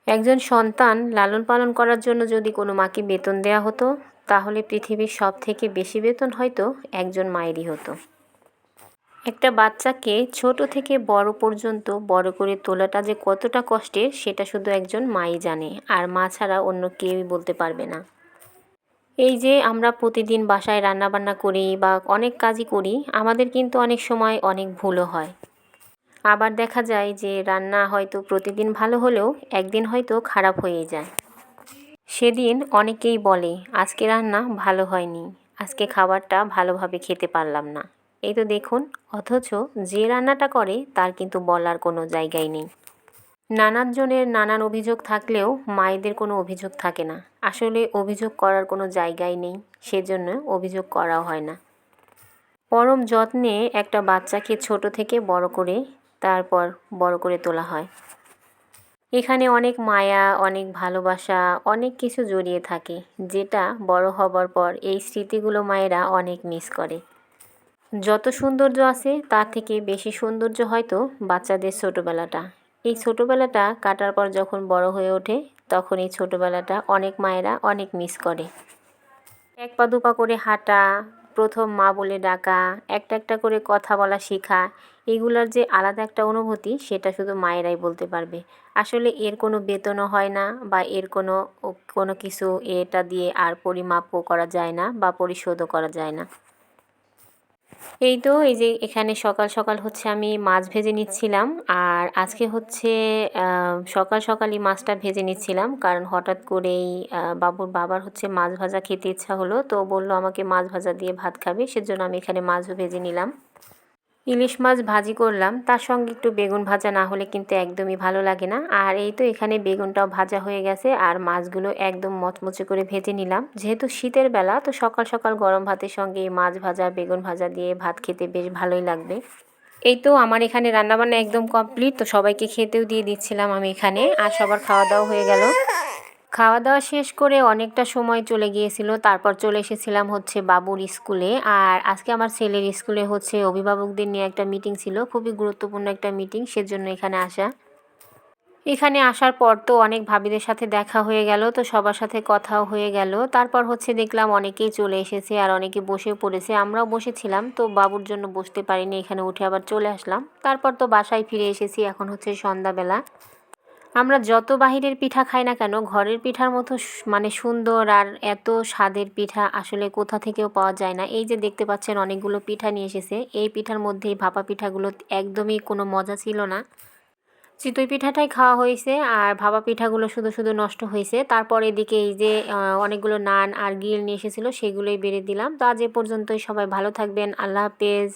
একজন সন্তান লালন পালন করার জন্য যদি কোনো মাকে বেতন দেওয়া হতো, তাহলে পৃথিবীর সব থেকে বেশি বেতন হয়তো একজন মায়েরই হতো। একটা বাচ্চাকে ছোট থেকে বড় পর্যন্ত বড় করে তোলাটা যে কতটা কষ্টের, সেটা শুধু একজন মাই জানে, আর মা ছাড়া অন্য কেউই বলতে পারবে না। এই যে আমরা প্রতিদিন বাসায় রান্নাবান্না করি বা অনেক কাজই করি, আমাদের কিন্তু অনেক সময় অনেক ভুলও হয়। আবার দেখা যায় যে রান্না হয়তো প্রতিদিন ভালো হলেও একদিন হয়তো খারাপ হয়ে যায়। সেদিন অনেকেই বলে আজকে রান্না ভালো হয়নি, আজকে খাবারটা ভালোভাবে খেতে পারলাম না। এই তো দেখুন, অথচ যে রান্নাটা করে তার কিন্তু বলার কোনো জায়গাই নেই। নানান জনের নানান অভিযোগ থাকলেও মায়েদের কোনো অভিযোগ থাকে না। আসলে অভিযোগ করার কোনো জায়গাই নেই, সেজন্য অভিযোগ করাও হয় না। পরম যত্নে একটা বাচ্চাকে ছোট থেকে বড় করে তারপর বড় করে তোলা হয়। এখানে অনেক মায়া, অনেক ভালোবাসা, অনেক কিছু জড়িয়ে থাকে, যেটা বড় হবার পর এই স্মৃতিগুলো মায়েরা অনেক মিস করে। যত সৌন্দর্য আছে তার থেকে বেশি সৌন্দর্য হয়তো বাচ্চাদের ছোটোবেলাটা। এই ছোটোবেলাটা কাটার পর যখন বড় হয়ে ওঠে, তখন এই ছোটোবেলাটা অনেক মায়েরা অনেক মিস করে। এক পা দুপা করে হাঁটা, প্রথম মা বলে ডাকা, একটা একটা করে কথা বলা শেখা, এগুলোর যে আলাদা একটা অনুভূতি, সেটা শুধু মায়েরাই বলতে পারবে। আসলে এর কোনো বেতনও হয় না, বা এর কোনো কোনো কিছু এটা দিয়ে আর পরিমাপও করা যায় না বা পরিশোধও করা যায় না। এই তো এই যে এখানে সকাল সকাল হচ্ছে আমি মাছ ভেজে নিচ্ছিলাম, আর আজকে হচ্ছে সকাল সকালই মাছটা ভেজে নিচ্ছিলাম, কারণ হঠাৎ করেই বাবুর বাবার হচ্ছে মাছ ভাজা খেতে ইচ্ছা হলো, তো বললো আমাকে মাছ ভাজা দিয়ে ভাত খাবে, সেজন্য আমি এখানে মাছও ভেজে নিলাম। ইলিশ মাছ ভাজি করলাম, তার সঙ্গে একটু বেগুন ভাজা না হলে কিন্তু একদমই ভালো লাগে না। আর এই তো এখানে বেগুনটাও ভাজা হয়ে গেছে, আর মাছগুলো একদম মচমচে করে ভেজে নিলাম। যেহেতু শীতের বেলা, তো সকাল সকাল গরম ভাতের সঙ্গে মাছ ভাজা বেগুন ভাজা দিয়ে ভাত খেতে বেশ ভালোই লাগবে। এই তো আমার এখানে রান্নাবান্না একদম কমপ্লিট, তো সবাইকে খেতেও দিয়ে দিচ্ছিলাম আমি এখানে, আর সবার খাওয়া দাওয়া হয়ে গেল। খাওয়া দাওয়া শেষ করে অনেকটা সময় চলে গিয়েছিল, তারপর চলে এসেছিলাম হচ্ছে বাবুর স্কুলে। আর আজকে আমার ছেলের স্কুলে হচ্ছে অভিভাবকদের নিয়ে একটা মিটিং ছিল, খুবই গুরুত্বপূর্ণ একটা মিটিং, সেজন্য এখানে আসা। এখানে আসার পর তো অনেক ভাবিদের সাথে দেখা হয়ে গেল, তো সবার সাথে কথাও হয়ে গেল। তারপর হচ্ছে দেখলাম অনেকেই চলে এসেছে, আর অনেকে বসেও পড়েছে। আমরাও বসেছিলাম, তো বাবুর জন্য বসতে পারিনি, এখানে উঠে আবার চলে আসলাম। তারপর তো বাসায় ফিরে এসেছি, এখন হচ্ছে সন্ধ্যাবেলা। আমরা যত বাহিরের পিঠা খাই না কেন, ঘরের পিঠার মতো মানে সুন্দর আর এত স্বাদের পিঠা আসলে কোথা থেকেও পাওয়া যায় না। এই যে দেখতে পাচ্ছেন অনেকগুলো পিঠা নিয়ে এসেছে, এই পিঠার মধ্যেই ভাপা পিঠাগুলো একদমই কোনো মজা ছিল না। চিতই পিঠাটাই খাওয়া হয়েছে, আর ভাপা পিঠাগুলো শুধু শুধু নষ্ট হয়েছে। তারপর এদিকে এই যে অনেকগুলো নান আর গ্রিল নিয়ে এসেছিলো, সেগুলোই বেড়ে দিলাম। তো আজ এ পর্যন্তই, সবাই ভালো থাকবেন, আল্লাহ হাফেজ।